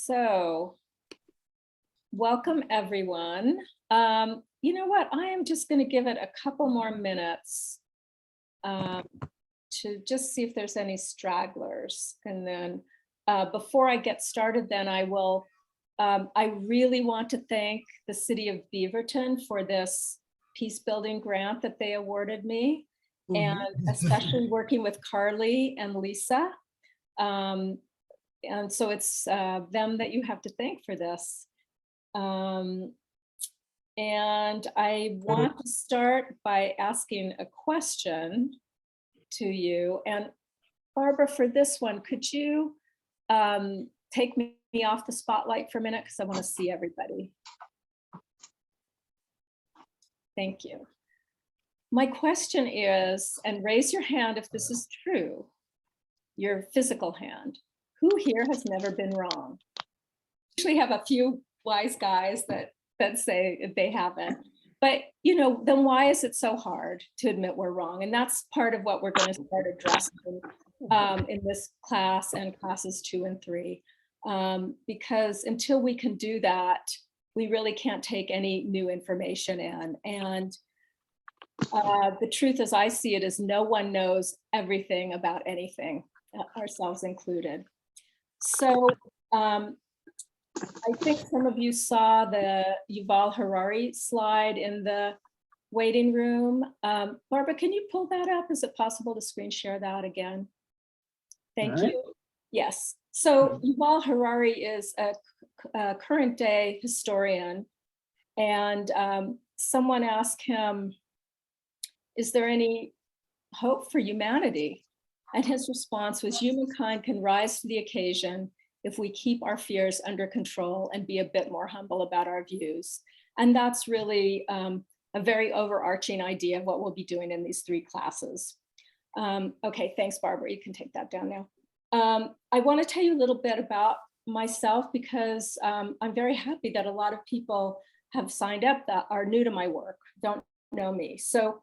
So, welcome everyone. You know what? I am just going to give it a couple more minutes to just see if there's any stragglers. And then before I get started, then I will, I really want to thank the City of Beaverton for this peace building grant that they awarded me, and especially working with Carly and Lisa. And so it's them that you have to thank for this. And I want to start by asking a question to you. And Barbara, for this one, could you take me off the spotlight for a minute? Because I want to see everybody. Thank you. My question is, and raise your hand if this is true, your physical hand. Who here has never been wrong? Usually have a few wise guys that say they haven't, but you know, then why is it so hard to admit we're wrong? And that's part of what we're going to start addressing in this class and classes 2 and 3, because until we can do that, we really can't take any new information in. And the truth as I see it is no one knows everything about anything, ourselves included. So I think some of you saw the Yuval Harari slide in the waiting room. Barbara, can you pull that up? Is it possible to screen share that again? Thank you. Yes. So Yuval Harari is a current day historian, and someone asked him, is there any hope for humanity? And his response was, humankind can rise to the occasion if we keep our fears under control and be a bit more humble about our views. And that's really a very overarching idea of what we'll be doing in these 3 classes. Okay, thanks, Barbara. You can take that down now. I want to tell you a little bit about myself because I'm very happy that a lot of people have signed up that are new to my work, don't know me. So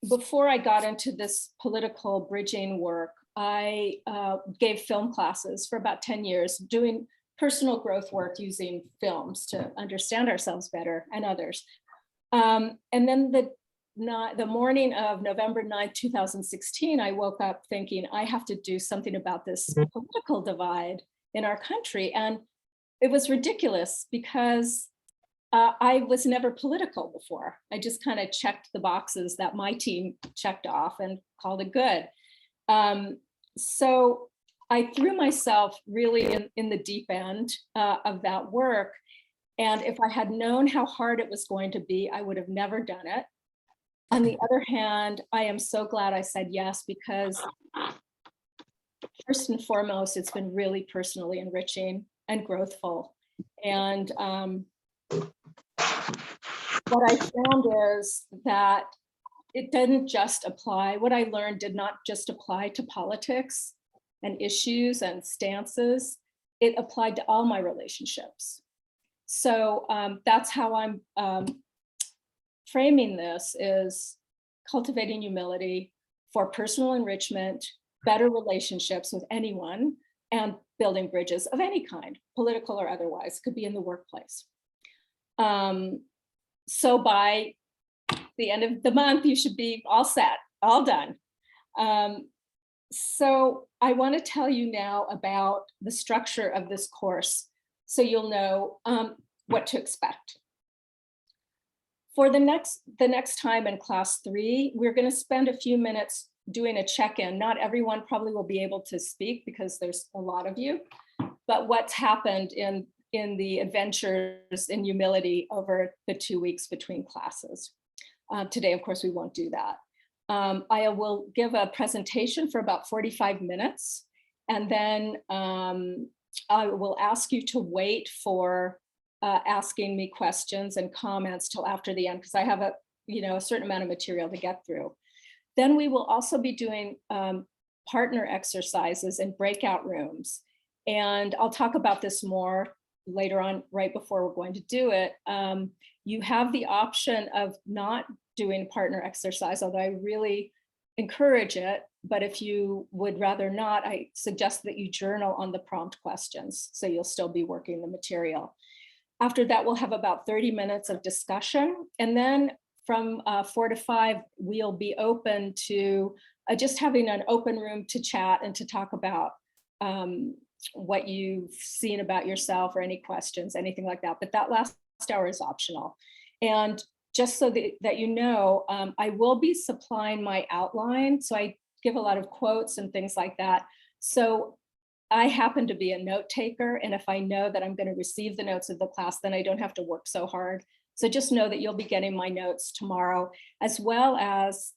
before I got into this political bridging work, I gave film classes for about 10 years, doing personal growth work using films to understand ourselves better and others. And then the morning of November 9th, 2016, I woke up thinking I have to do something about this political divide in our country. And it was ridiculous because I was never political before. I just kind of checked the boxes that my team checked off and called it good. So I threw myself really in the deep end of that work. And if I had known how hard it was going to be, I would have never done it. On the other hand, I am so glad I said yes, because first and foremost, it's been really personally enriching and growthful. And what I found is that it didn't just apply, what I learned did not just apply to politics and issues and stances, it applied to all my relationships. So that's how I'm framing this, is cultivating humility for personal enrichment, better relationships with anyone, and building bridges of any kind, political or otherwise, could be in the workplace. So by the end of the month, you should be all set, all done. So I want to tell you now about the structure of this course, so you'll know what to expect. For the next time in class 3, we're going to spend a few minutes doing a check-in. Not everyone probably will be able to speak because there's a lot of you, but what's happened in the adventures in humility over the 2 weeks between classes. Today, of course, we won't do that. I will give a presentation for about 45 minutes, and then I will ask you to wait for asking me questions and comments till after the end, because I have a certain amount of material to get through. Then we will also be doing partner exercises in breakout rooms. And I'll talk about this more later on, right before we're going to do it. You have the option of not doing partner exercise, although I really encourage it. But if you would rather not, I suggest that you journal on the prompt questions, so you'll still be working the material. After that, we'll have about 30 minutes of discussion. And then from 4 to 5, we'll be open to just having an open room to chat and to talk about what you've seen about yourself or any questions, anything like that. But that last hour is optional. And just so that you know, I will be supplying my outline. So I give a lot of quotes and things like that. So I happen to be a note taker. And if I know that I'm going to receive the notes of the class, then I don't have to work so hard. So just know that you'll be getting my notes tomorrow, as well as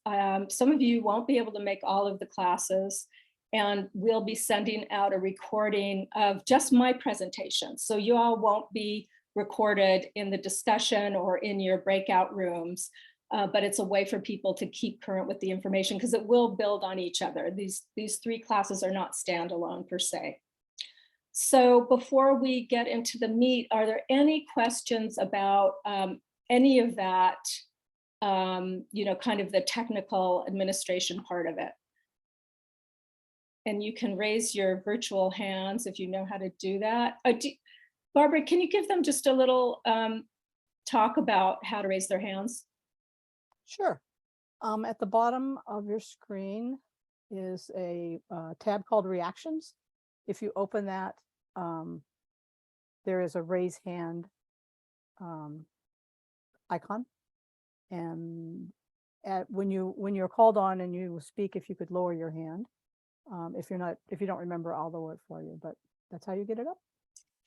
some of you won't be able to make all of the classes. And we'll be sending out a recording of just my presentation. So you all won't be recorded in the discussion or in your breakout rooms, but it's a way for people to keep current with the information because it will build on each other. These 3 classes are not standalone per se. So before we get into the meat, are there any questions about any of that, kind of the technical administration part of it? And you can raise your virtual hands if you know how to do that. Barbara, can you give them just a little talk about how to raise their hands? Sure. At the bottom of your screen is a tab called Reactions. If you open that, there is a raise hand icon. And when you're called on and you speak, if you could lower your hand. If you don't remember, I'll lower it for you, but that's how you get it up.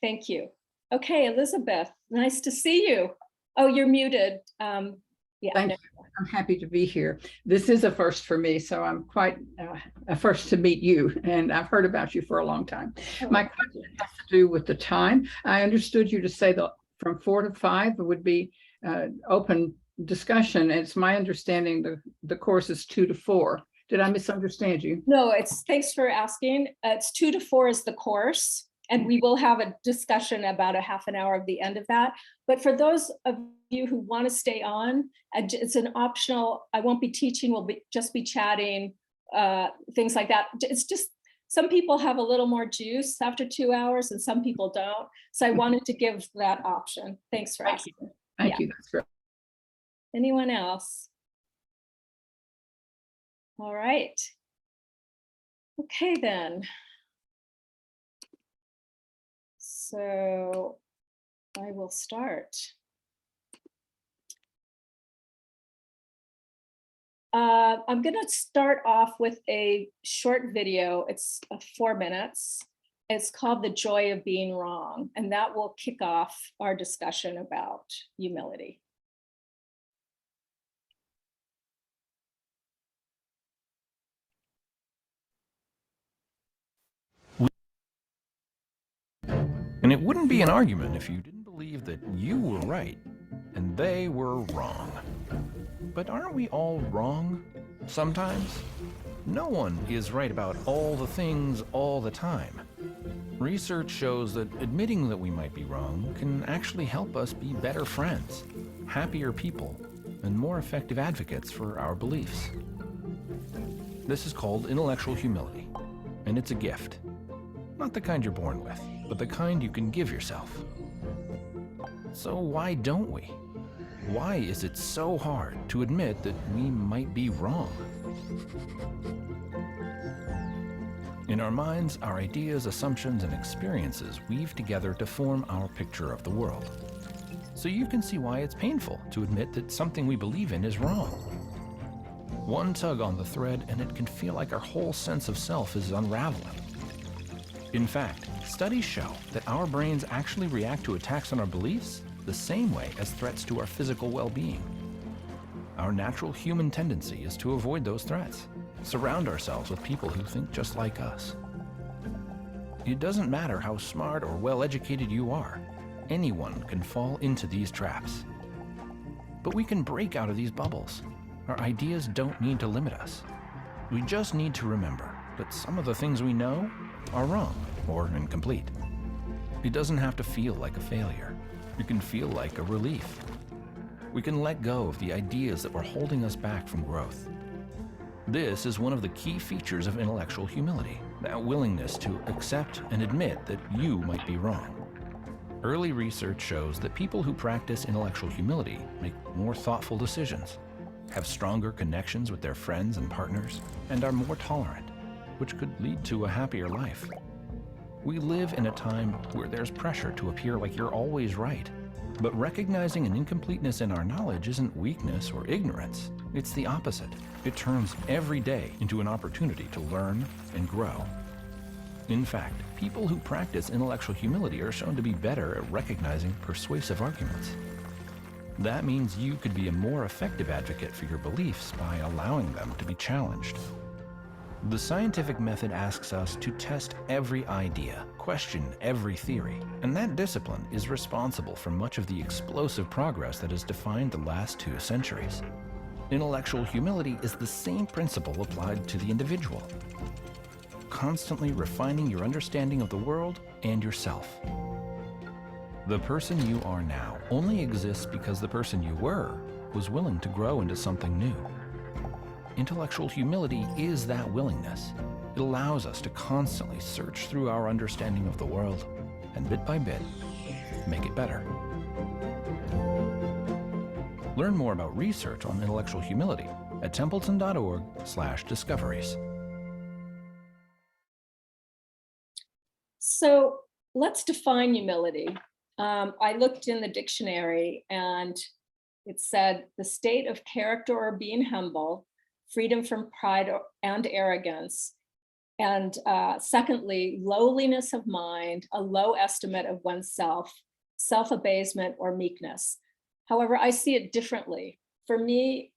Thank you. Okay, Elizabeth, nice to see you. Oh, you're muted. Yeah. Thank you. I'm happy to be here. This is a first for me, so I'm quite a first to meet you, and I've heard about you for a long time. My question has to do with the time. I understood you to say that from 4 to 5 would be open discussion. It's my understanding the course is 2 to 4. Did I misunderstand you? No, thanks for asking. It's 2 to 4 is the course, and we will have a discussion about a half an hour at the end of that. But for those of you who want to stay on, it's an optional, I won't be teaching, we'll just be chatting, things like that. It's just, some people have a little more juice after 2 hours and some people don't. So I wanted to give that option. Thanks for asking. Thank you. That's great. Anyone else? All right. Okay, then. So I will start. I'm going to start off with a short video. It's 4 minutes. It's called The Joy of Being Wrong, and that will kick off our discussion about humility. And it wouldn't be an argument if you didn't believe that you were right and they were wrong. But aren't we all wrong sometimes? No one is right about all the things all the time. Research shows that admitting that we might be wrong can actually help us be better friends, happier people, and more effective advocates for our beliefs. This is called intellectual humility, and it's a gift. Not the kind you're born with, but the kind you can give yourself. So why don't we? Why is it so hard to admit that we might be wrong? In our minds, our ideas, assumptions, and experiences weave together to form our picture of the world. So you can see why it's painful to admit that something we believe in is wrong. One tug on the thread and it can feel like our whole sense of self is unraveling. In fact, studies show that our brains actually react to attacks on our beliefs the same way as threats to our physical well-being. Our natural human tendency is to avoid those threats, surround ourselves with people who think just like us. It doesn't matter how smart or well-educated you are, anyone can fall into these traps. But we can break out of these bubbles. Our ideas don't need to limit us. We just need to remember that some of the things we know are wrong or incomplete. It doesn't have to feel like a failure. It can feel like a relief. We can let go of the ideas that were holding us back from growth. This is one of the key features of intellectual humility, that willingness to accept and admit that you might be wrong. Early research shows that people who practice intellectual humility make more thoughtful decisions, have stronger connections with their friends and partners, and are more tolerant, which could lead to a happier life. We live in a time where there's pressure to appear like you're always right. But recognizing an incompleteness in our knowledge isn't weakness or ignorance. It's the opposite. It turns every day into an opportunity to learn and grow. In fact, people who practice intellectual humility are shown to be better at recognizing persuasive arguments. That means you could be a more effective advocate for your beliefs by allowing them to be challenged. The scientific method asks us to test every idea, question every theory, and that discipline is responsible for much of the explosive progress that has defined the last 2 centuries. Intellectual humility is the same principle applied to the individual, constantly refining your understanding of the world and yourself. The person you are now only exists because the person you were was willing to grow into something new. Intellectual humility is that willingness. It allows us to constantly search through our understanding of the world and bit by bit, make it better. Learn more about research on intellectual humility at templeton.org/discoveries. So let's define humility. I looked in the dictionary and it said the state of character or being humble, freedom from pride and arrogance, and secondly, lowliness of mind, a low estimate of oneself, self-abasement or meekness. However, I see it differently. For me,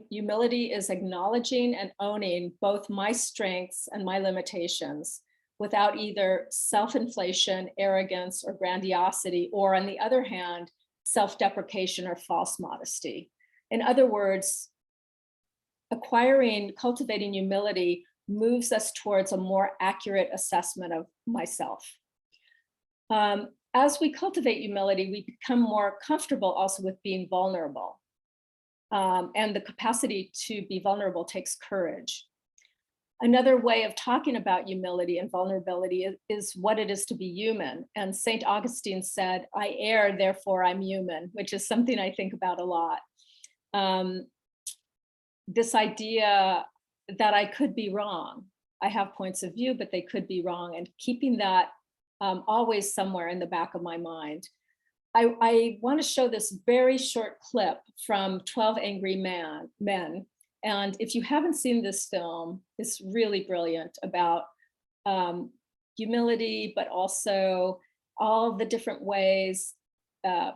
humility is acknowledging and owning both my strengths and my limitations without either self-inflation, arrogance, or grandiosity, or on the other hand, self-deprecation or false modesty. In other words, cultivating humility moves us towards a more accurate assessment of myself. As we cultivate humility, we become more comfortable also with being vulnerable. And the capacity to be vulnerable takes courage. Another way of talking about humility and vulnerability is what it is to be human. And St. Augustine said, "I err, therefore I'm human," which is something I think about a lot. This idea that I could be wrong. I have points of view, but they could be wrong, and keeping that always somewhere in the back of my mind. I want to show this very short clip from 12 Angry Men. And if you haven't seen this film, it's really brilliant about humility, but also all the different ways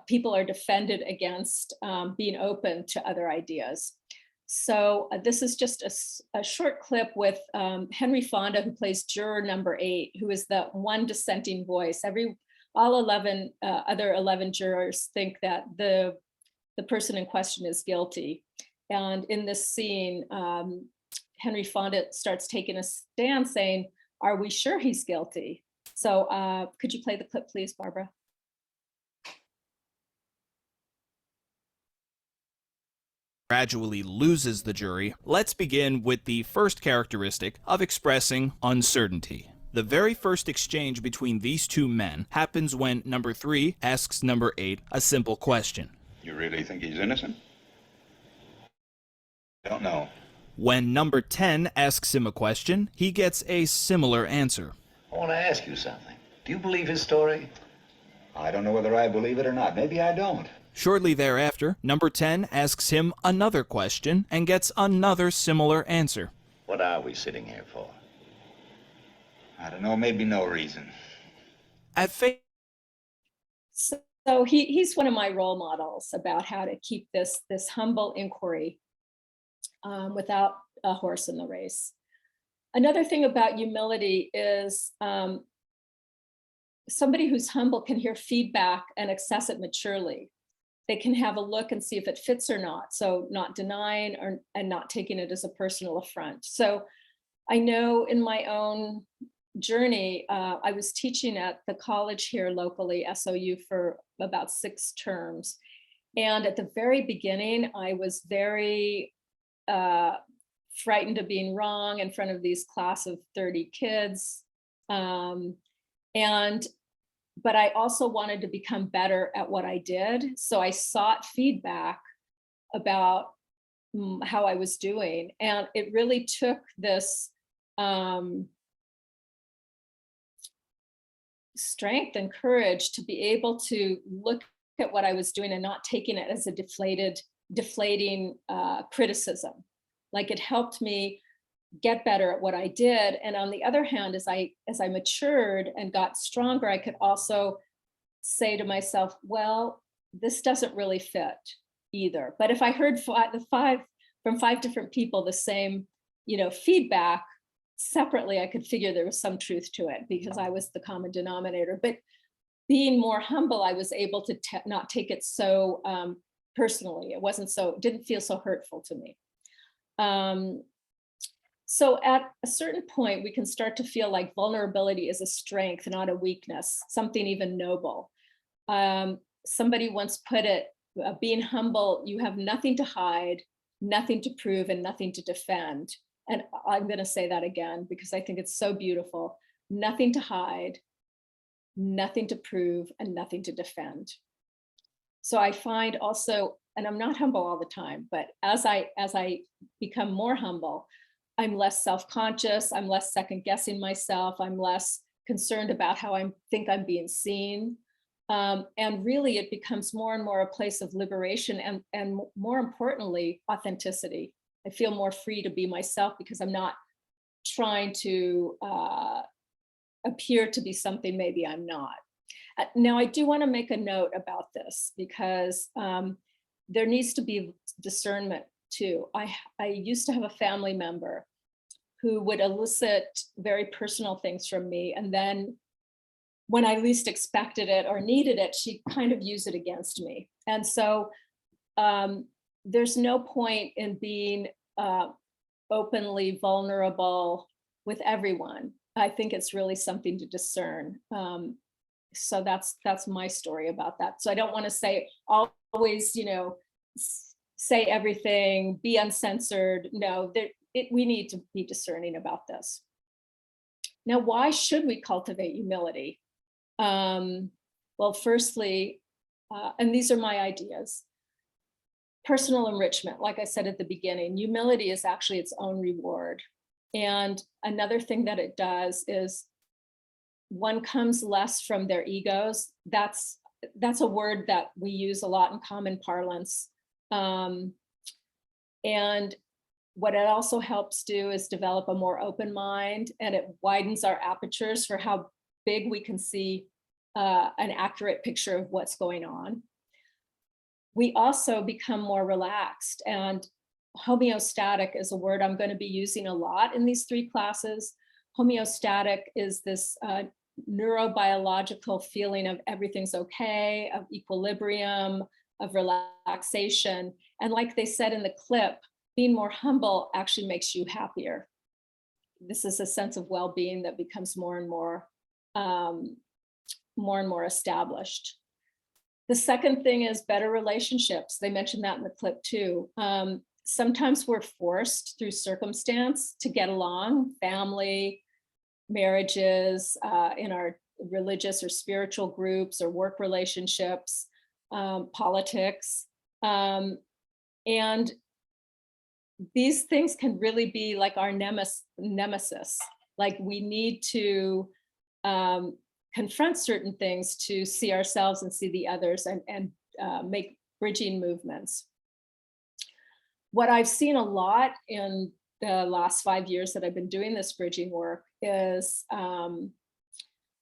people are defended against being open to other ideas. So this is just a short clip with Henry Fonda, who plays juror number 8, who is the one dissenting voice. All 11 other 11 jurors think that the person in question is guilty. And in this scene, Henry Fonda starts taking a stand saying, "Are we sure he's guilty?" So could you play the clip, please, Barbara? Gradually loses the jury. Let's begin with the first characteristic of expressing uncertainty. The very first exchange between these two men happens when number 3 asks number 8 a simple question. You really think he's innocent? Don't know. When number 10 asks him a question, he gets a similar answer. I want to ask you something. Do you believe his story? I don't know whether I believe it or not. Maybe I don't. Shortly thereafter, number 10 asks him another question and gets another similar answer. What are we sitting here for? I don't know. Maybe no reason. At face So he's one of my role models about how to keep this humble inquiry without a horse in the race. Another thing about humility is somebody who's humble can hear feedback and access it maturely. They can have a look and see if it fits or not. So not denying and not taking it as a personal affront. So I know in my own journey, I was teaching at the college here locally, SOU, for about 6 terms. And at the very beginning, I was very frightened of being wrong in front of these class of 30 kids. But I also wanted to become better at what I did. So I sought feedback about how I was doing. And it really took this strength and courage to be able to look at what I was doing and not taking it as a deflating criticism. Like, it helped me get better at what I did. And on the other hand, as I matured and got stronger, I could also say to myself, well, this doesn't really fit either. But if I heard from five different people the same, feedback separately, I could figure there was some truth to it because I was the common denominator. But being more humble, I was able to not take it so personally. It didn't feel so hurtful to me. So at a certain point, we can start to feel like vulnerability is a strength, not a weakness, something even noble. Somebody once put it, being humble, you have nothing to hide, nothing to prove, and nothing to defend. And I'm going to say that again because I think it's so beautiful. Nothing to hide, nothing to prove, and nothing to defend. So I find also, and I'm not humble all the time, but as I become more humble, I'm less self-conscious, I'm less second-guessing myself, I'm less concerned about how I think I'm being seen. And really, it becomes more and more a place of liberation and more importantly, authenticity. I feel more free to be myself because I'm not trying to appear to be something maybe I'm not. Now, I do want to make a note about this because there needs to be discernment too. I used to have a family member who would elicit very personal things from me. And then when I least expected it or needed it, she'd kind of use it against me. And so there's no point in being openly vulnerable with everyone. I think it's really something to discern. So that's my story about that. So I don't want to say always, say everything, be uncensored. No, we need to be discerning about this. Now, why should we cultivate humility? Well, firstly, and these are my ideas, personal enrichment. Like I said at the beginning, humility is actually its own reward. And another thing that it does is one comes less from their egos. That's a word that we use a lot in common parlance. And what it also helps do is develop a more open mind, and it widens our apertures for how big we can see an accurate picture of what's going on. We also become more relaxed, and homeostatic is a word I'm going to be using a lot in these 3 classes. Homeostatic is this neurobiological feeling of everything's okay, of equilibrium, of relaxation. And like they said in the clip, being more humble actually makes you happier. This is a sense of well-being that becomes more and more established. The second thing is better relationships. They mentioned that in the clip too. Sometimes we're forced through circumstance to get along, family, marriages, in our religious or spiritual groups or work relationships, politics. And these things can really be like our nemesis. Like we need to confront certain things to see ourselves and see the others and make bridging movements. What I've seen a lot in the last 5 years that I've been doing this bridging work is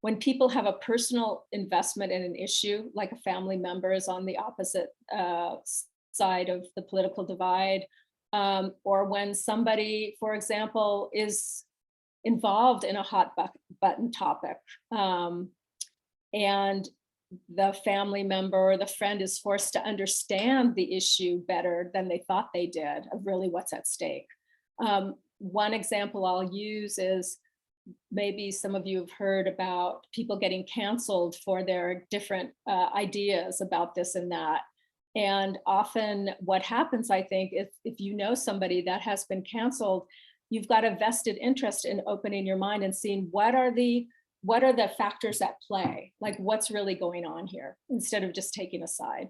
when people have a personal investment in an issue, like a family member is on the opposite side of the political divide, or when somebody, for example, is involved in a hot button topic, and the family member or the friend is forced to understand the issue better than they thought they did of really what's at stake. One example I'll use is maybe some of you have heard about people getting canceled for their different ideas about this and that. And often what happens, I think, if you know somebody that has been canceled, you've got a vested interest in opening your mind and seeing what are the factors at play, like what's really going on here, instead of just taking a side.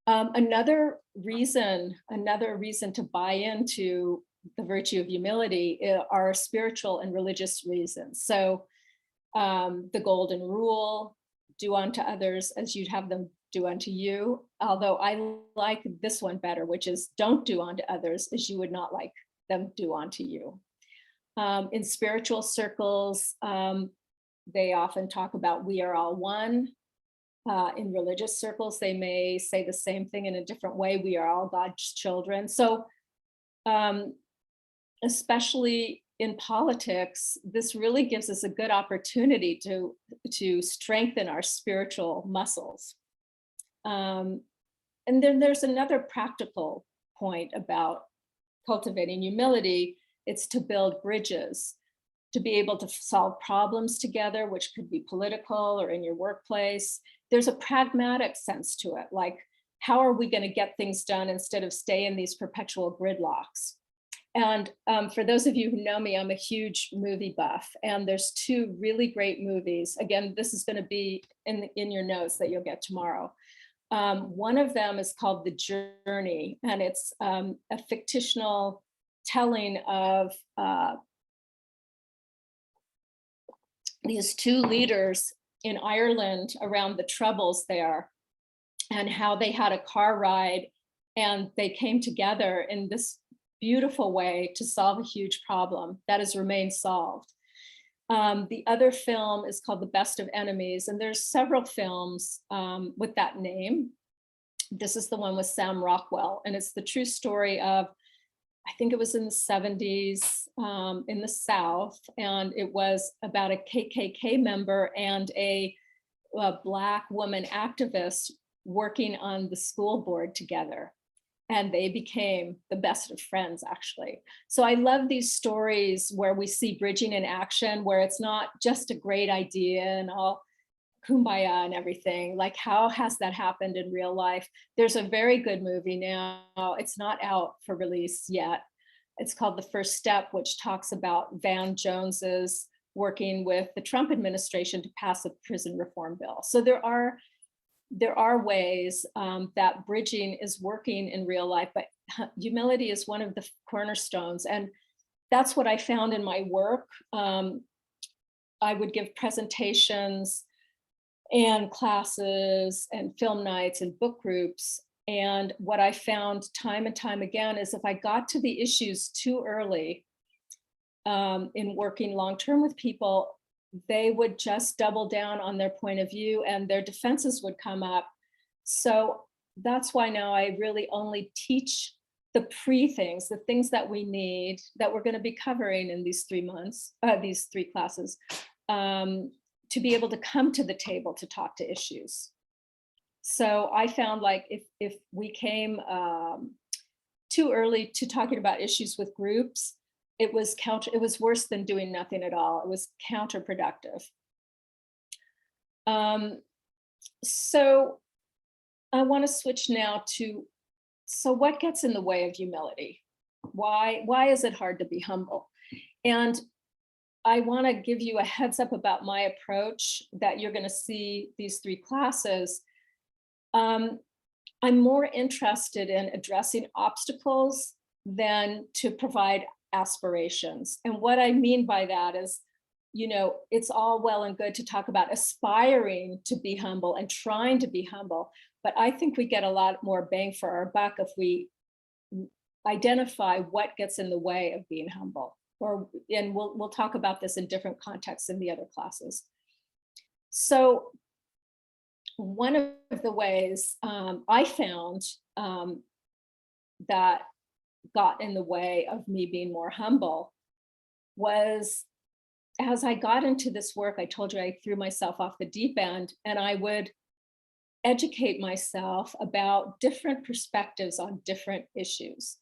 Another reason to buy into the virtue of humility are spiritual and religious reasons. So the golden rule, do unto others as you'd have them do unto you. Although I like this one better, which is don't do unto others as you would not like them do unto you. In spiritual circles, they often talk about we are all one. In religious circles, they may say the same thing in a different way. We are all God's children. So especially in politics, this really gives us a good opportunity to strengthen our spiritual muscles. And then there's another practical point about cultivating humility. It's to build bridges, to be able to solve problems together, which could be political or in your workplace. There's a pragmatic sense to it, like how are we going to get things done instead of stay in these perpetual gridlocks? And for those of you who know me, I'm a huge movie buff, and there's two really great movies. Again, this is going to be in your notes that you'll get tomorrow. One of them is called The Journey, and it's a fictional telling of these two leaders in Ireland around the Troubles there, and how they had a car ride and they came together in this beautiful way to solve a huge problem that has remained solved. The other film is called The Best of Enemies, and there's several films with that name. This is the one with Sam Rockwell, and it's the true story of, I think it was in the 70s in the South, and it was about a KKK member and a Black woman activist working on the school board together. And they became the best of friends, actually. So I love these stories where we see bridging in action, where it's not just a great idea and all kumbaya and everything. Like, how has that happened in real life? There's a very good movie now. It's not out for release yet. It's called The First Step, which talks about Van Jones's working with the Trump administration to pass a prison reform bill. So there are ways that bridging is working in real life, but humility is one of the cornerstones. And that's what I found in my work. I would give presentations and classes and film nights and book groups. And what I found time and time again is if I got to the issues too early in working long-term with people, they would just double down on their point of view and their defenses would come up. So that's why now I really only teach the things, the things that we need, that we're going to be covering in these 3 months, these 3 classes, to be able to come to the table to talk to issues. So I found, like, if we came too early to talking about issues with groups, it was worse than doing nothing at all. It was counterproductive. So I want to switch now to, so what gets in the way of humility? Why is it hard to be humble? And I want to give you a heads up about my approach that you're going to see these 3 classes. I'm more interested in addressing obstacles than to provide aspirations. And what I mean by that is, it's all well and good to talk about aspiring to be humble and trying to be humble, but I think we get a lot more bang for our buck if we identify what gets in the way of being humble. And we'll talk about this in different contexts in the other classes. So one of the ways I found that got in the way of me being more humble was, as I got into this work, I told you I threw myself off the deep end, and I would educate myself about different perspectives on different issues.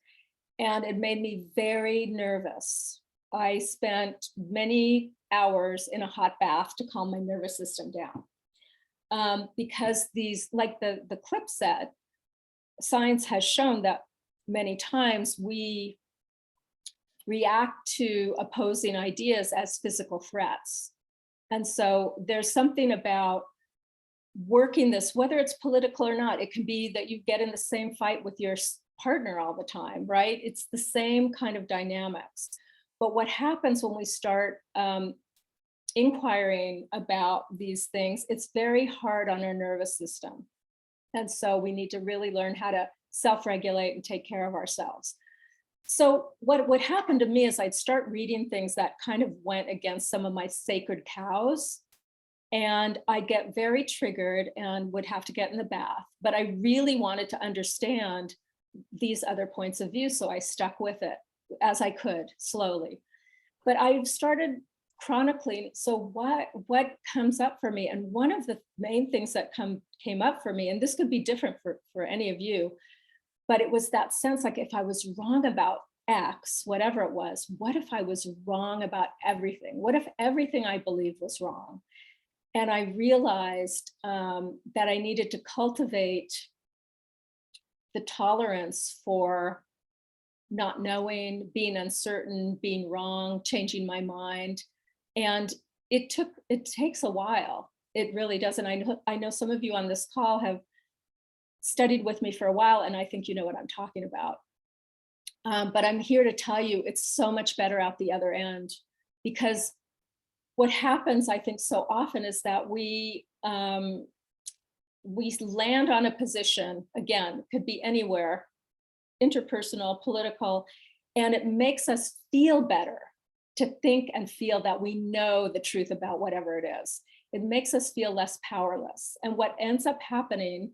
And it made me very nervous. I spent many hours in a hot bath to calm my nervous system down. because these, like the clip said, science has shown that many times we react to opposing ideas as physical threats. And so there's something about working this, whether it's political or not. It can be that you get in the same fight with your partner all the time, right? It's the same kind of dynamics. But what happens when we start inquiring about these things, it's very hard on our nervous system. And so we need to really learn how to self-regulate and take care of ourselves. So what would happen to me is I'd start reading things that kind of went against some of my sacred cows, and I'd get very triggered and would have to get in the bath. But I really wanted to understand these other points of view, so I stuck with it as I could, slowly. But I started chronicling, so what comes up for me? And one of the main things that came up for me, and this could be different for any of you, but it was that sense, like, if I was wrong about X, whatever it was, what if I was wrong about everything? What if everything I believed was wrong? And I realized that I needed to cultivate the tolerance for not knowing, being uncertain, being wrong, changing my mind. And it takes a while. It really does. And I know some of you on this call have studied with me for a while, and I think you know what I'm talking about. But I'm here to tell you it's so much better out the other end, because what happens, I think, so often is that we land on a position, again, could be anywhere, interpersonal, political, and it makes us feel better to think and feel that we know the truth about whatever it is. It makes us feel less powerless. And what ends up happening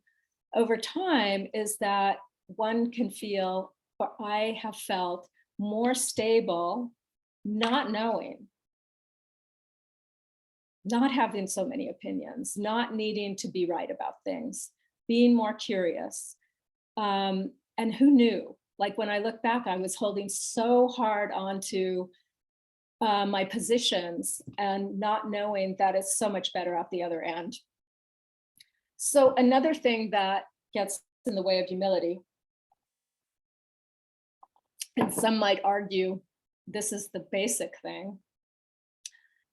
over time is that one can feel, or I have felt, more stable, not knowing, not having so many opinions, not needing to be right about things, being more curious. And who knew? Like, when I look back, I was holding so hard onto my positions and not knowing that it's so much better at the other end. So another thing that gets in the way of humility, and some might argue this is the basic thing,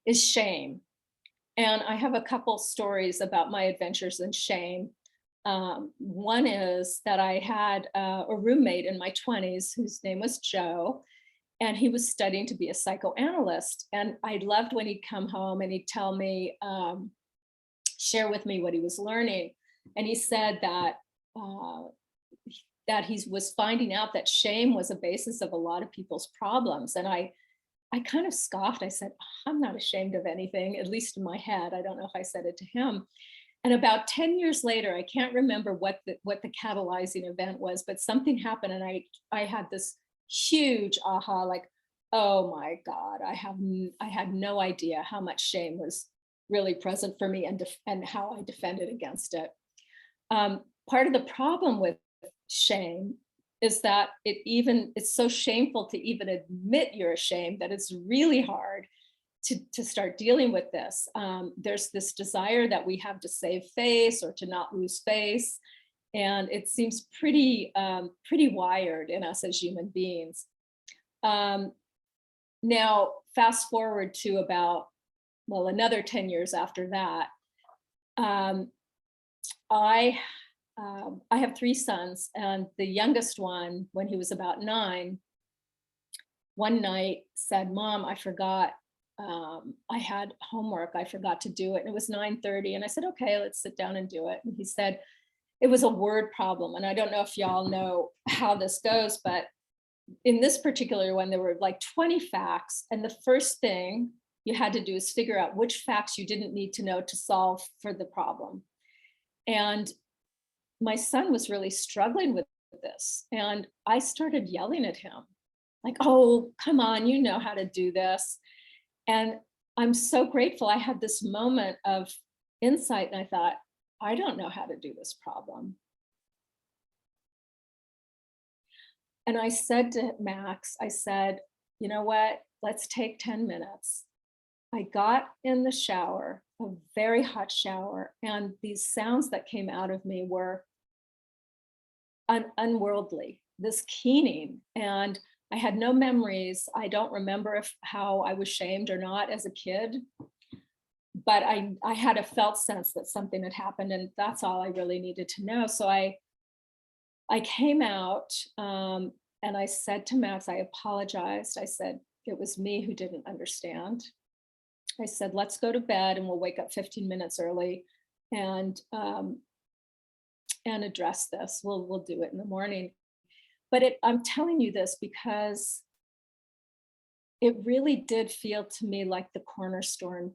is shame. And I have a couple stories about my adventures in shame. One is that I had a roommate in my 20s whose name was Joe, and he was studying to be a psychoanalyst. And I loved when he'd come home and he'd tell me, share with me what he was learning. And he said that he was finding out that shame was a basis of a lot of people's problems. And I kind of scoffed. I said, I'm not ashamed of anything, at least in my head. I don't know if I said it to him. And about 10 years later, I can't remember what the catalyzing event was, but something happened, and I had this huge aha, like, oh my God, I had no idea how much shame was really present for me, and how I defended against it. Part of the problem with shame is that it's so shameful to even admit you're ashamed that it's really hard to start dealing with this. There's this desire that we have to save face or to not lose face. And it seems pretty wired in us as human beings. Now, fast forward to about, well, another 10 years after that, I have 3 sons, and the youngest one, when he was about 9, one night said, Mom, I forgot, I had homework, I forgot to do it. And it was 9:30. And I said, okay, let's sit down and do it. And he said, it was a word problem. And I don't know if y'all know how this goes, but in this particular one, there were like 20 facts. And the first thing you had to do is figure out which facts you didn't need to know to solve for the problem. And my son was really struggling with this. And I started yelling at him, like, oh, come on, you know how to do this. And I'm so grateful I had this moment of insight. And I thought, I don't know how to do this problem. And I said to Max, I said, you know what, let's take 10 minutes I got in the shower, a very hot shower, and these sounds that came out of me were unworldly, this keening. And I had no memories. I don't remember how I was shamed or not as a kid, but I had a felt sense that something had happened, and that's all I really needed to know. So I came out, and I said to Max, I apologized. I said, it was me who didn't understand. I said, let's go to bed and we'll wake up 15 minutes early and address this. We'll do it in the morning. But I'm telling you this because it really did feel to me like the cornerstone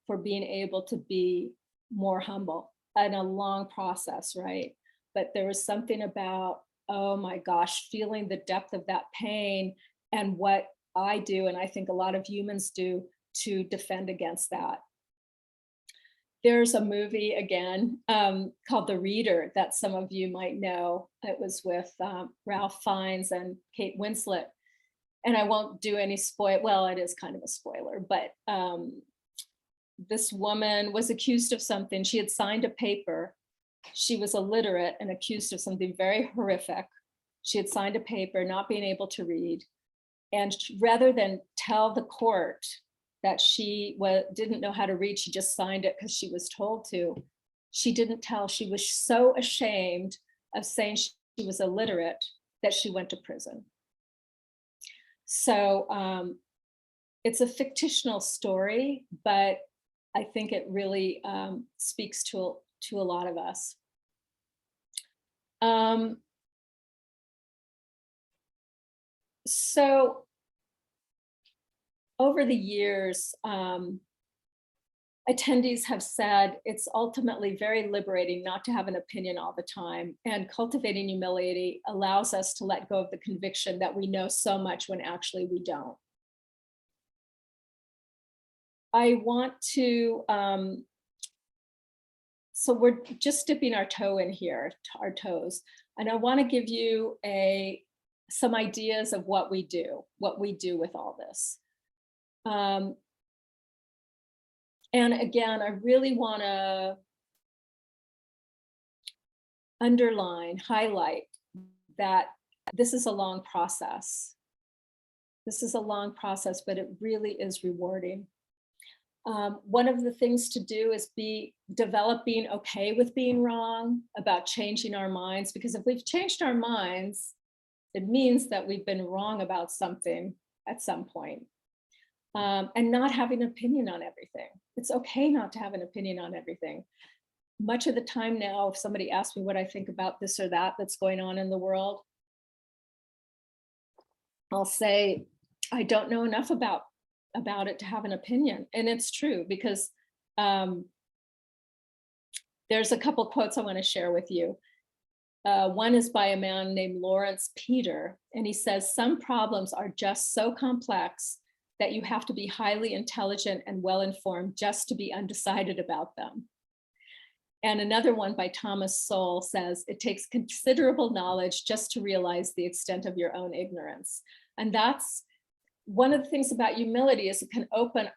for being able to be more humble in a long process, right? But there was something about, oh my gosh, feeling the depth of that pain and what I do, and I think a lot of humans do, to defend against that. There's a movie again called The Reader that some of you might know. It was with Ralph Fiennes and Kate Winslet. And I won't do any well, it is kind of a spoiler, but this woman was accused of something. She had signed a paper. She was illiterate and accused of something very horrific. She had signed a paper, not being able to read. And rather than tell the court that she didn't know how to read, she just signed it because she was told to. She didn't tell. She was so ashamed of saying she was illiterate that she went to prison. So it's a fictional story, but I think it really speaks to a lot of us. So over the years, attendees have said it's ultimately very liberating not to have an opinion all the time, and cultivating humility allows us to let go of the conviction that we know so much when actually we don't. I want to, so we're just dipping our toe in here, our toes, and I want to give you some ideas of what we do with all this. And again, I really want to highlight that this is a long process. This is a long process, but it really is rewarding. One of the things to do is develop being okay with being wrong, about changing our minds, because if we've changed our minds, it means that we've been wrong about something at some point. And not having an opinion on everything. It's okay not to have an opinion on everything. Much of the time now, if somebody asks me what I think about this or that that's going on in the world, I'll say, I don't know enough about it to have an opinion. And it's true, because there's a couple quotes I want to share with you. One is by a man named Lawrence Peter, and he says, some problems are just so complex that you have to be highly intelligent and well-informed just to be undecided about them. And another one by Thomas Sowell says, it takes considerable knowledge just to realize the extent of your own ignorance. And that's one of the things about humility, is it can open,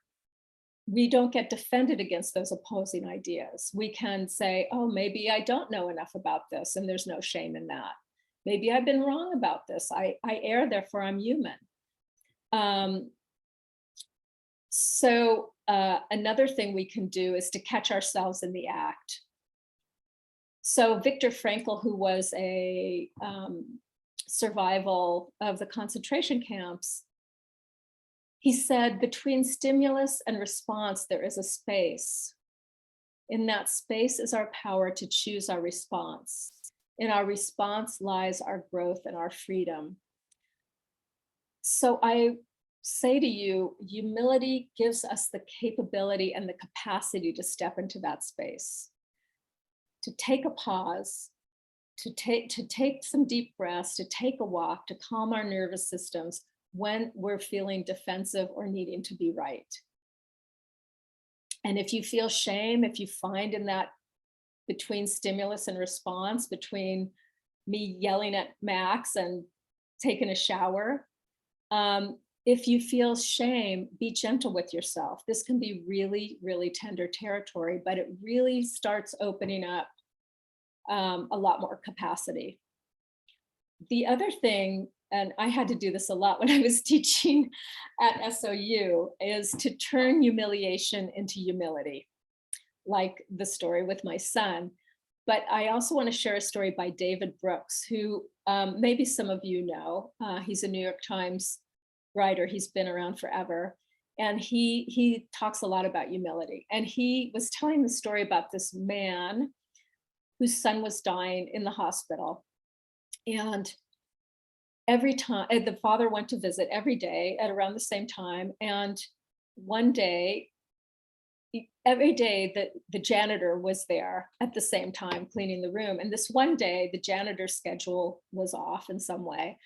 we don't get defended against those opposing ideas. We can say, oh, maybe I don't know enough about this, and there's no shame in that. Maybe I've been wrong about this. I err, therefore I'm human. So another thing we can do is to catch ourselves in the act. So Viktor Frankl, who was a survival of the concentration camps, he said, between stimulus and response, there is a space. In that space is our power to choose our response. In our response lies our growth and our freedom. So I say to you, humility gives us the capability and the capacity to step into that space, to take a pause, to take some deep breaths, to take a walk, to calm our nervous systems when we're feeling defensive or needing to be right. And if you feel shame, if you find in that between stimulus and response, between me yelling at Max and taking a shower, If you feel shame, be gentle with yourself. This can be really, really tender territory, but it really starts opening up a lot more capacity. The other thing, and I had to do this a lot when I was teaching at SOU, is to turn humiliation into humility, like the story with my son. But I also want to share a story by David Brooks, who maybe some of you know. He's a New York Times writer. He's been around forever. And he talks a lot about humility. And he was telling the story about this man whose son was dying in the hospital. And every time, the father went to visit every day at around the same time. And one day, every day the janitor was there at the same time cleaning the room. And this one day, the janitor's schedule was off in some way.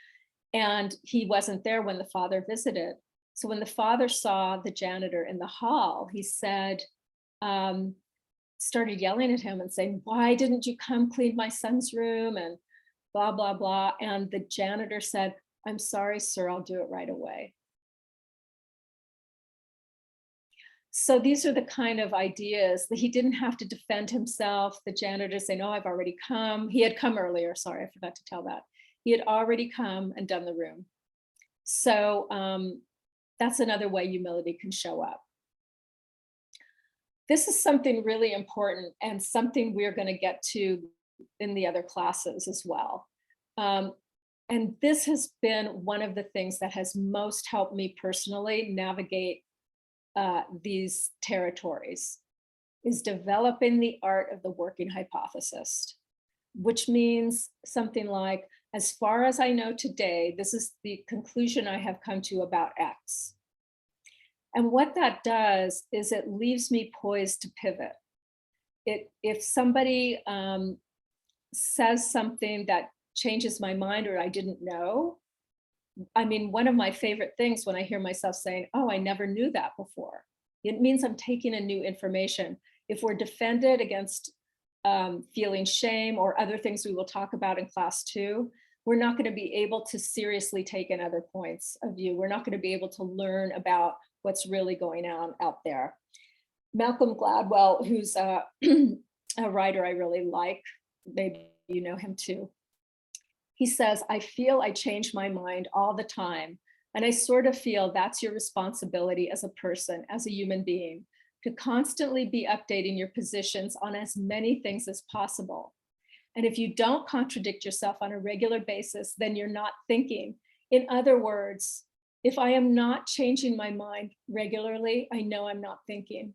And he wasn't there when the father visited. So when the father saw the janitor in the hall, he said, started yelling at him and saying, "Why didn't you come clean my son's room?" And blah, blah, blah. And the janitor said, "I'm sorry, sir, I'll do it right away." So these are the kind of ideas that he didn't have to defend himself. The janitor say, "No, I've already come." He had come earlier. Sorry, I forgot to tell that. He had already come and done the room. So that's another way humility can show up. This is something really important and something we're going to get to in the other classes as well. And this has been one of the things that has most helped me personally navigate these territories, is developing the art of the working hypothesis, which means something like, as far as I know today, this is the conclusion I have come to about X. And what that does is it leaves me poised to pivot. If somebody says something that changes my mind or I didn't know, I mean, one of my favorite things when I hear myself saying, "Oh, I never knew that before," it means I'm taking in new information. If we're defended against feeling shame or other things we will talk about in class 2, we're not going to be able to seriously take in other points of view. We're not going to be able to learn about what's really going on out there. Malcolm Gladwell, who's a writer I really like, maybe you know him too. He says, "I feel I change my mind all the time. And I sort of feel that's your responsibility as a person, as a human being, to constantly be updating your positions on as many things as possible. And if you don't contradict yourself on a regular basis, then you're not thinking. In other words, if I am not changing my mind regularly, I know I'm not thinking."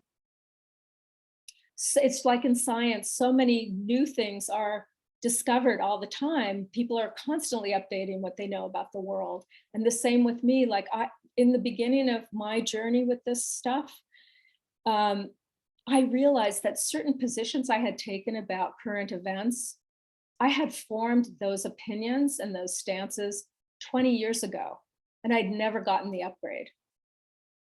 So it's like in science, so many new things are discovered all the time. People are constantly updating what they know about the world. And the same with me, like in the beginning of my journey with this stuff, I realized that certain positions I had taken about current events, I had formed those opinions and those stances 20 years ago, and I'd never gotten the upgrade.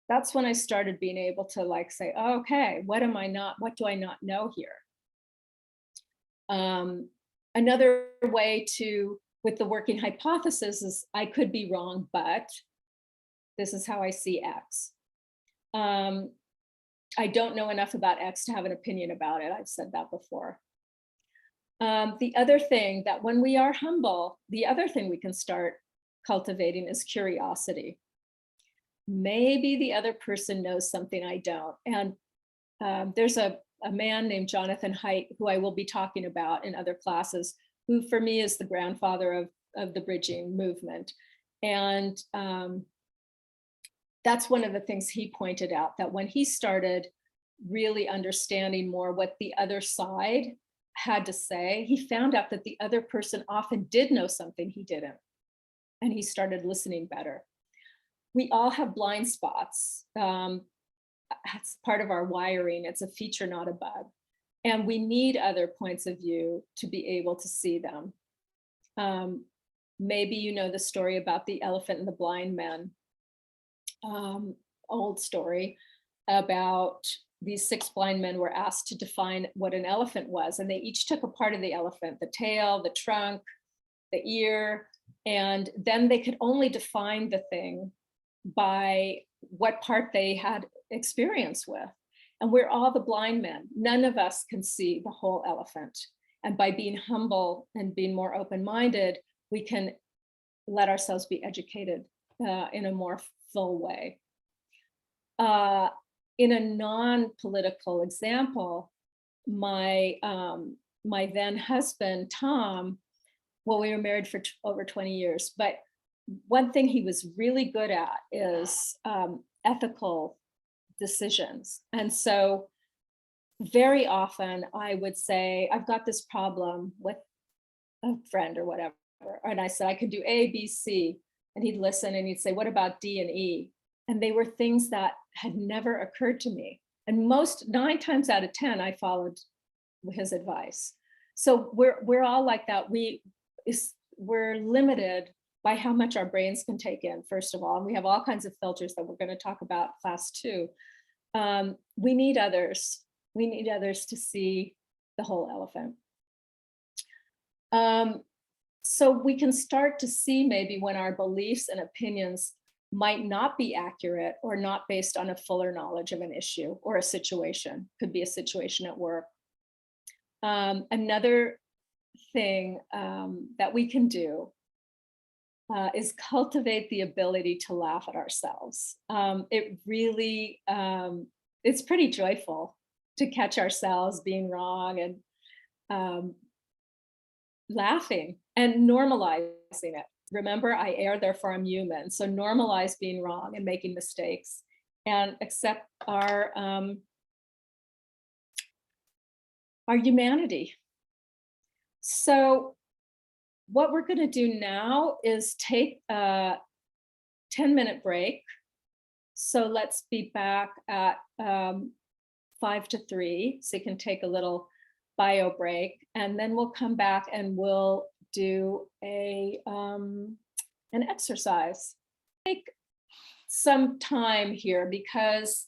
That's when I started being able to like say, oh, okay, what do I not know here? Another way with the working hypothesis is I could be wrong, but this is how I see X. I don't know enough about X to have an opinion about it. I've said that before. The other thing that when we are humble, the other thing we can start cultivating is curiosity. Maybe the other person knows something I don't. And there's a man named Jonathan Haidt, who I will be talking about in other classes, who for me is the grandfather of the bridging movement. And that's one of the things he pointed out, that when he started really understanding more what the other side had to say, he found out that the other person often did know something he didn't. And he started listening better. We all have blind spots. That's part of our wiring. It's a feature, not a bug. And we need other points of view to be able to see them. Maybe you know the story about the elephant and the blind men. Old story about these 6 blind men were asked to define what an elephant was. And they each took a part of the elephant, the tail, the trunk, the ear, and then they could only define the thing by what part they had experience with. And we're all the blind men. None of us can see the whole elephant. And by being humble and being more open-minded, we can let ourselves be educated in a more full way. In a non-political example, my then husband, Tom, well, we were married for over 20 years, but one thing he was really good at is ethical decisions. And so very often I would say, I've got this problem with a friend or whatever. And I said, I could do A, B, C. And he'd listen and he'd say, what about D and E? And they were things that had never occurred to me. And 9 times out of 10, I followed his advice. So we're all like that. We're limited by how much our brains can take in, first of all. And we have all kinds of filters that we're going to talk about class 2. We need others. We need others to see the whole elephant. So we can start to see maybe when our beliefs and opinions might not be accurate or not based on a fuller knowledge of an issue or a situation. Could be a situation at work. Another thing that we can do is cultivate the ability to laugh at ourselves. It really, it's pretty joyful to catch ourselves being wrong and laughing and normalizing it. Remember, I err, therefore I'm human. So normalize being wrong and making mistakes and accept our humanity. So what we're going to do now is take a 10-minute break. So let's be back at 5 to 3. So you can take a little bio break, and then we'll come back and we'll do an exercise. Take some time here because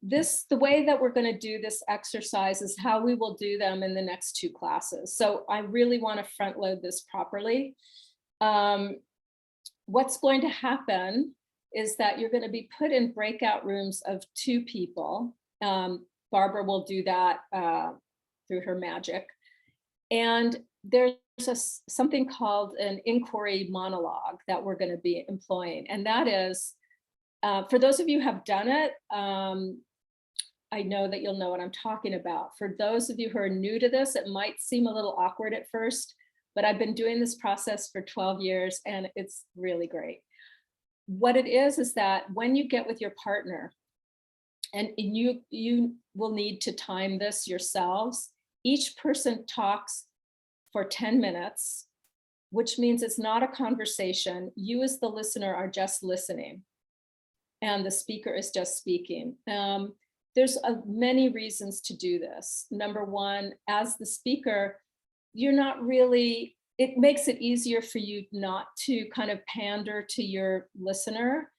the way that we're going to do this exercise is how we will do them in the next 2 classes. So I really want to front load this properly. What's going to happen is that you're going to be put in breakout rooms of 2 people. Barbara will do that through her magic. And there's something called an inquiry monologue that we're going to be employing. And that is, for those of you who have done it, I know that you'll know what I'm talking about. For those of you who are new to this, it might seem a little awkward at first, but I've been doing this process for 12 years and it's really great. What it is that when you get with your partner, and you will need to time this yourselves, each person talks for 10 minutes, which means it's not a conversation. You as the listener are just listening and the speaker is just speaking. There's many reasons to do this. Number one, as the speaker, you're not really, it makes it easier for you not to kind of pander to your listener.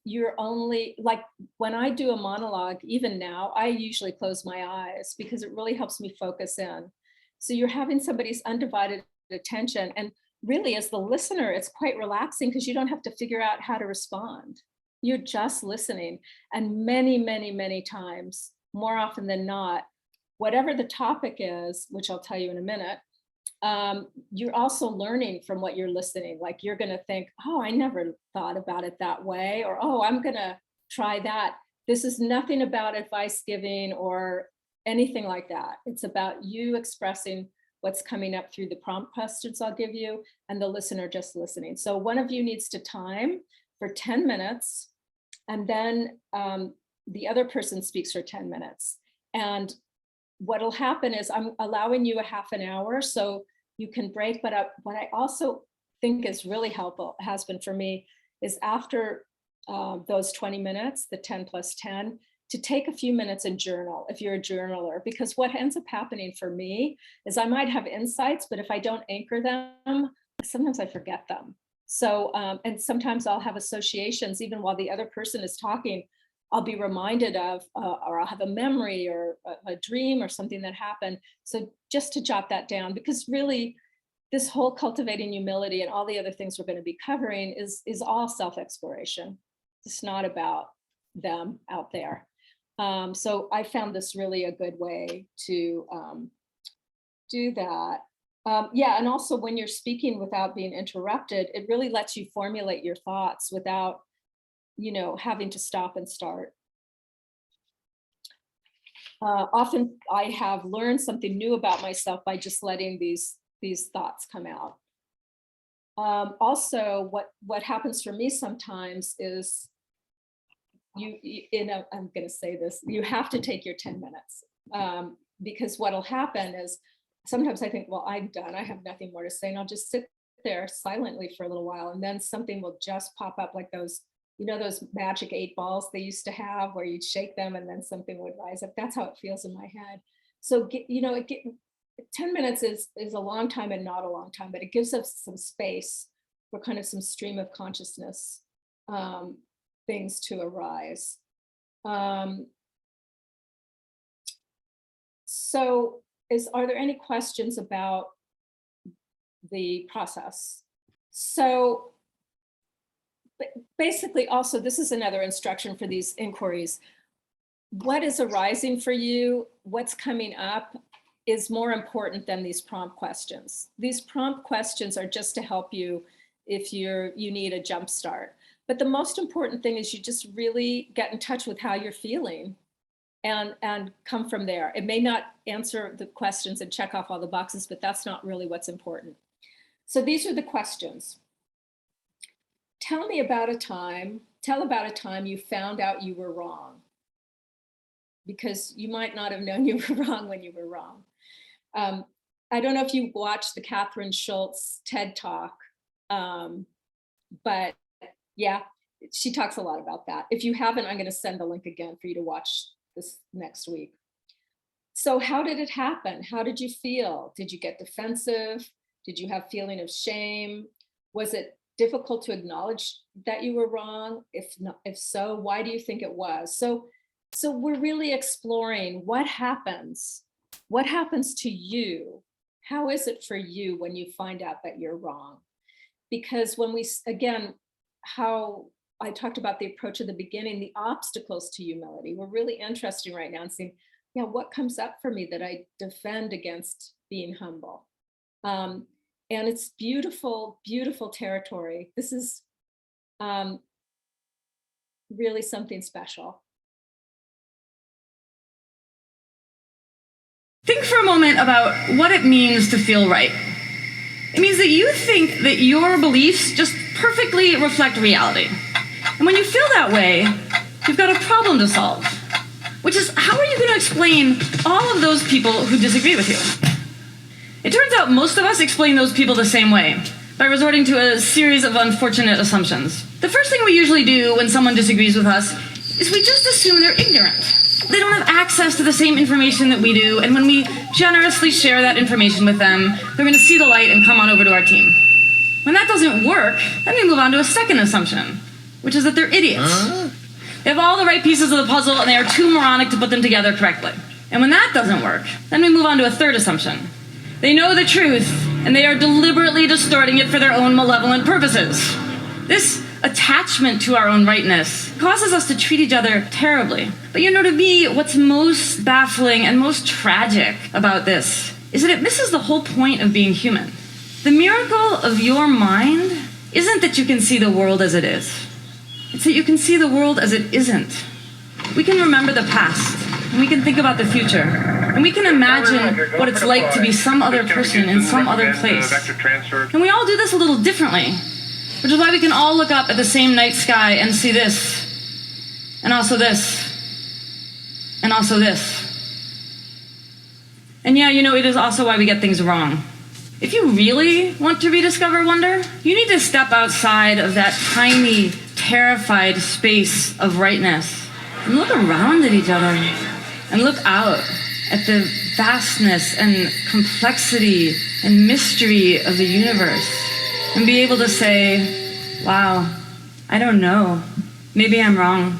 You're only, like when I do a monologue, even now, I usually close my eyes because it really helps me focus in. So you're having somebody's undivided attention. And really as the listener, it's quite relaxing because you don't have to figure out how to respond. You're just listening. And many, many, many times, more often than not, whatever the topic is, which I'll tell you in a minute, you're also learning from what you're listening. Like you're going to think, oh, I never thought about it that way, or oh, I'm going to try that. This is nothing about advice giving or anything like that. It's about you expressing what's coming up through the prompt questions I'll give you and the listener just listening. So one of you needs to time for 10 minutes and then the other person speaks for 10 minutes. And what'll happen is I'm allowing you a half an hour so you can break, but what I also think is really helpful, has been for me, is after those 20 minutes, the 10 plus 10, to take a few minutes and journal if you're a journaler, because what ends up happening for me is I might have insights, but if I don't anchor them, sometimes I forget them. So, and sometimes I'll have associations even while the other person is talking. I'll be reminded of, or I'll have a memory or a dream or something that happened. So just to jot that down, because really this whole cultivating humility and all the other things we're going to be covering is all self-exploration. It's not about them out there. So I found this really a good way to do that. Yeah, and also when you're speaking without being interrupted, it really lets you formulate your thoughts without, having to stop and start. Often I have learned something new about myself by just letting these thoughts come out. Also, what happens for me sometimes is I'm going to say this, you have to take your 10 minutes because what'll happen is sometimes I think, well, I'm done. I have nothing more to say. And I'll just sit there silently for a little while. And then something will just pop up like those, those magic 8 balls they used to have where you'd shake them and then something would rise up. That's how it feels in my head. So, 10 minutes is a long time and not a long time, but it gives us some space for kind of some stream of consciousness things to arise. So are there any questions about the process? So basically also, this is another instruction for these inquiries. What is arising for you, what's coming up is more important than these prompt questions. These prompt questions are just to help you if you need a jump start. But the most important thing is you just really get in touch with how you're feeling and come from there. It may not answer the questions and check off all the boxes, but that's not really what's important. So these are the questions. Tell about a time you found out you were wrong, because you might not have known you were wrong when you were wrong. I don't know if you watched the Catherine Schultz TED Talk, but yeah, she talks a lot about that. If you haven't, I'm going to send the link again for you to watch this next week. So how did it happen? How did you feel? Did you get defensive? Did you have feeling of shame? Was it difficult to acknowledge that you were wrong? If so, why do you think it was? So we're really exploring what happens to you. How is it for you when you find out that you're wrong? Because when how I talked about the approach at the beginning, the obstacles to humility, we're really interested right now in seeing, what comes up for me that I defend against being humble. And it's beautiful, beautiful territory. This is really something special. Think for a moment about what it means to feel right. It means that you think that your beliefs just perfectly reflect reality. And when you feel that way, you've got a problem to solve, which is, how are you going to explain all of those people who disagree with you? It turns out most of us explain those people the same way, by resorting to a series of unfortunate assumptions. The first thing we usually do when someone disagrees with us is we just assume they're ignorant. They don't have access to the same information that we do, and when we generously share that information with them, they're going to see the light and come on over to our team. When that doesn't work, then we move on to a second assumption, which is that they're idiots. They have all the right pieces of the puzzle, and they are too moronic to put them together correctly. And when that doesn't work, then we move on to a third assumption. They know the truth, and they are deliberately distorting it for their own malevolent purposes. This attachment to our own rightness causes us to treat each other terribly. But to me, what's most baffling and most tragic about this is that it misses the whole point of being human. The miracle of your mind isn't that you can see the world as it is. It's that you can see the world as it isn't. We can remember the past, and we can think about the future, and we can imagine what it's like to be some other person in some other place. And we all do this a little differently, which is why we can all look up at the same night sky and see this, and also this, and also this. And it is also why we get things wrong. If you really want to rediscover wonder, you need to step outside of that tiny, terrified space of rightness and look around at each other and look out at the vastness and complexity and mystery of the universe and be able to say, wow, I don't know, maybe I'm wrong.